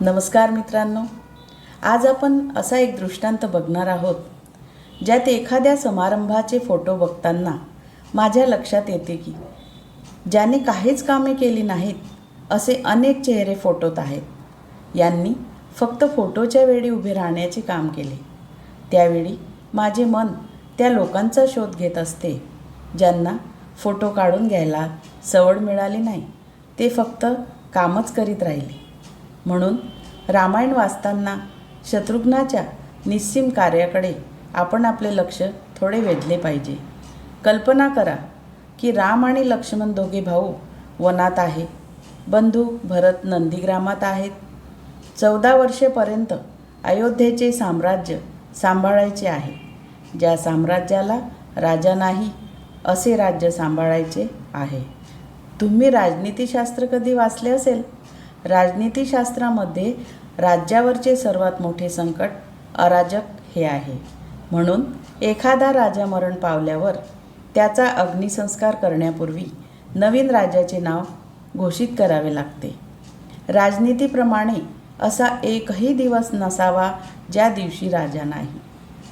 नमस्कार मित्रांनो, आज आपण असा एक दृष्टांत बघणार आहोत ज्यात एखाद्या समारंभाचे फोटो बघताना माझ्या लक्षात येते की ज्याने काहीच कामे केली नाहीत असे अनेक चेहरे फोटोत आहेत. यांनी फक्त फोटोच्या वेळी उभे राहण्याचे काम केले. त्यावेळी माझे मन त्या लोकांचा शोध घेत असते ज्यांना फोटो काढून घ्यायला सवड मिळाली नाही. ते फक्त कामच करीत राहिले. म्हणून रामायण वाचताना शत्रुघ्नाच्या निस्सीम कार्याकडे आपण आपले लक्ष थोडे वेधले पाहिजे. कल्पना करा की राम आणि लक्ष्मण दोघे भाऊ वनात आहे. बंधू भरत नंदीग्रामात आहेत. 14 वर्षेपर्यंत अयोध्येचे साम्राज्य सांभाळायचे आहे. ज्या साम्राज्याला राजा नाही असे राज्य सांभाळायचे आहे. तुम्ही राजनीतीशास्त्र कधी वाचले असेल. राजनीतीशास्त्रामध्ये राज्यावरचे सर्वात मोठे संकट अराजक हे आहे. म्हणून एखादा राजा मरण पावल्यावर त्याचा अग्निसंस्कार करण्यापूर्वी नवीन राजाचे नाव घोषित करावे लागते. राजनीतीप्रमाणे असा एकही दिवस नसावा ज्या दिवशी राजा नाही.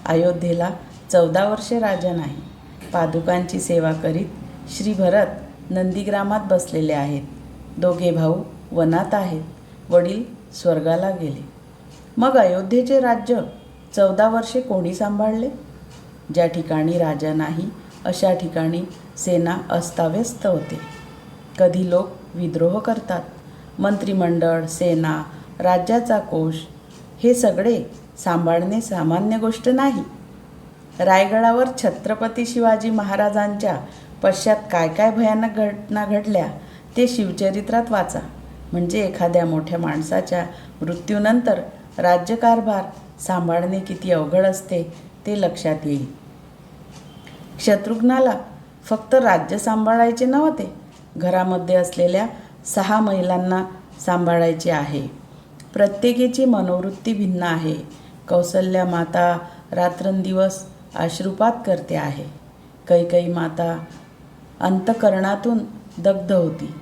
अयोध्येला 14 वर्षे राजा नाही. पादुकांची सेवा करीत श्री भरत नंदीग्रामात बसलेले आहेत. दोघे भाऊ वनात आहेत. वडील स्वर्गाला गेले. मग अयोध्येचे राज्य 14 वर्षे कोणी सांभाळले. ज्या ठिकाणी राजा नाही अशा ठिकाणी सेना अस्ताव्यस्त होते. कधी लोक विद्रोह करतात. मंत्रिमंडळ, सेना, राज्याचा कोश हे सगळे सांभाळणे सामान्य गोष्ट नाही. रायगडावर छत्रपती शिवाजी महाराजांच्या पश्चात काय काय भयानक घटना घडल्या ते शिवचरित्रात वाचा. म्हणजे एखाद्या मोठ्या माणसाच्या मृत्यूनंतर राज्यकारभार सांभाळणे किती अवघड असते ते लक्षात येईल. शत्रुघ्नाला फक्त राज्य सांभाळायचे नव्हते, घरामध्ये असलेल्या 6 महिलांना सांभाळायचे आहे. प्रत्येकीची मनोवृत्ती भिन्न आहे. कौसल्या माता रात्रंदिवस अश्रुपात करते आहे. कैकेयी माता अंतःकरणातून दग्ध होती.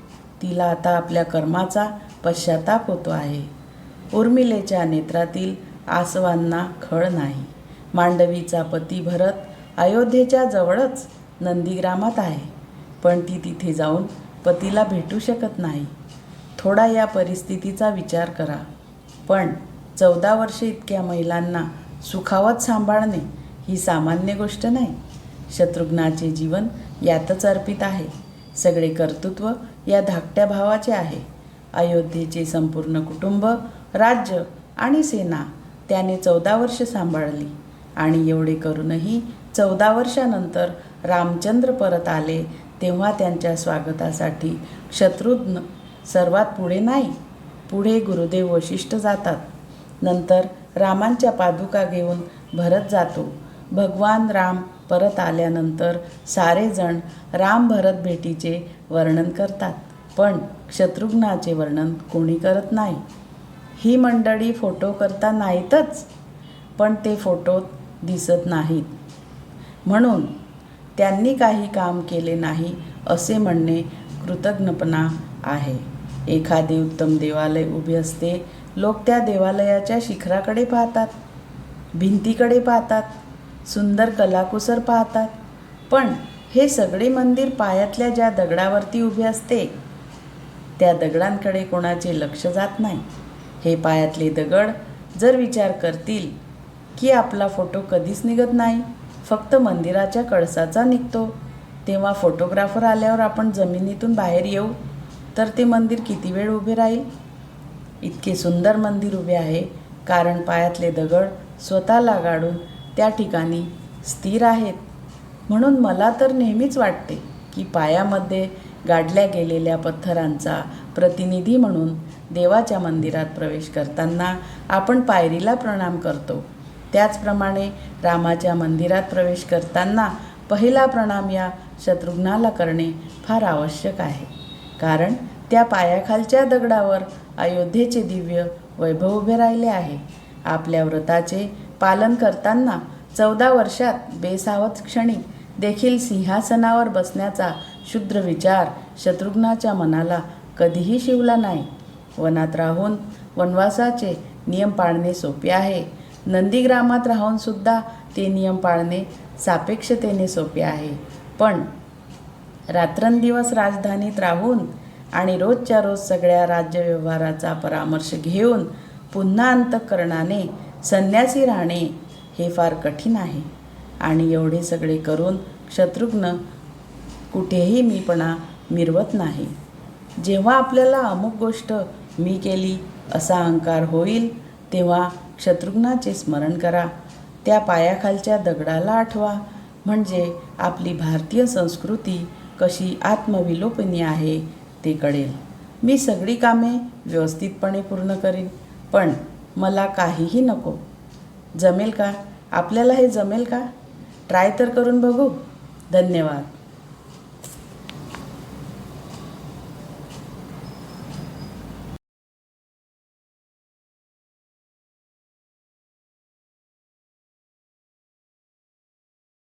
तिला आता आपल्या कर्माचा पश्चाताप होतो आहे. उर्मिलेच्या नेत्रातील आसवांना खळ नाही. मांडवीचा पती भरत अयोध्येच्या जवळच नंदीग्रामात आहे, पण ती तिथे जाऊन पतीला भेटू शकत नाही. थोडा या परिस्थितीचा विचार करा. पण 14 वर्षे इतक्या महिलांना सुखावत सांभाळणे ही सामान्य गोष्ट नाही. शत्रुघ्नाचे जीवन यातच अर्पित आहे. सगळे कर्तृत्व या धाकट्या भावाचे आहे. अयोध्येचे संपूर्ण कुटुंब, राज्य आणि सेना त्याने 14 वर्ष सांभाळली. आणि एवढे करूनही 14 वर्षानंतर रामचंद्र परत आले तेव्हा त्यांच्या स्वागतासाठी शत्रुघ्न सर्वात पुढे नाही. पुढे गुरुदेव वशिष्ठ जातात. नंतर रामांच्या पादुका घेऊन भरत जातो. भगवान राम परत आल्यानंतर सारेजण राम भरत भेटीचे वर्णन करतात, पण शत्रुघ्नाचे वर्णन कोणी करत नाही. ही मंडळी फोटो करता नाहीतच, पण ते फोटोत दिसत नाहीत. म्हणून त्यांनी काही काम केले नाही असे म्हणणे कृतज्ञपणा आहे. एखादे उत्तम देवालय उभे असते. लोक त्या देवालयाच्या शिखराकडे पाहतात, भिंतीकडे पाहतात, सुंदर कलाकुसर पाहतात. पण हे सगळे मंदिर पायातल्या ज्या दगडावरती उभे असते त्या दगडांकडे कोणाचे लक्ष जात नाही. हे पायातले दगड जर विचार करतील की आपला फोटो कधीच निघत नाही, फक्त मंदिराच्या कळसाचा निघतो, तेव्हा फोटोग्राफर आल्यावर आपण जमिनीतून बाहेर येऊ तर ते मंदिर किती वेळ उभे राहील. इतके सुंदर मंदिर उभे आहे कारण पायातले दगड स्वतःला गाडून त्या ठिकाणी स्थिर आहेत. म्हणून मला तर नेहमीच वाटते की पायामध्ये गाडल्या गेलेल्या पत्थरांचा प्रतिनिधी म्हणून देवाच्या मंदिरात प्रवेश करताना आपण पायरीला प्रणाम करतो. त्याचप्रमाणे रामाच्या मंदिरात प्रवेश करताना पहिला प्रणाम या शत्रुघ्नाला करणे फार आवश्यक आहे. कारण त्या पायाखालच्या दगडावर अयोध्येचे दिव्य वैभव उभे राहिले आहे. आपल्या व्रताचे पालन करताना 14 वर्षात बेसावध क्षणी देखील सिंहासनावर बसण्याचा क्षुद्र विचार शत्रुघ्नाच्या मनाला कधीही शिवला नाही. वनात राहून वनवासाचे नियम पाळणे सोपे आहे. नंदीग्रामात राहूनसुद्धा ते नियम पाळणे सापेक्षतेने सोपे आहे. पण रात्रंदिवस राजधानीत राहून आणि रोजच्या रोज सगळ्या राज्यव्यवहाराचा परामर्श घेऊन पुन्हा अंतःकरणाने संन्यासी राहणे हे फार कठीण आहे. आणि एवढे सगळे करून शत्रुघ्न कुठेही मीपणा मिरवत नाही. जेव्हा आपल्याला अमुक गोष्ट मी केली असा अहंकार होईल तेव्हा शत्रुघ्नाचे स्मरण करा. त्या पायाखालच्या दगडाला आठवा. म्हणजे आपली भारतीय संस्कृती कशी आत्मविलोपनी आहे ते कळेल. मी सगळी कामे व्यवस्थितपणे पूर्ण करीन, पण मला काहीही नको. जमेल का? आपल्याला हे जमेल का? ट्राय तर करून बघू. धन्यवाद.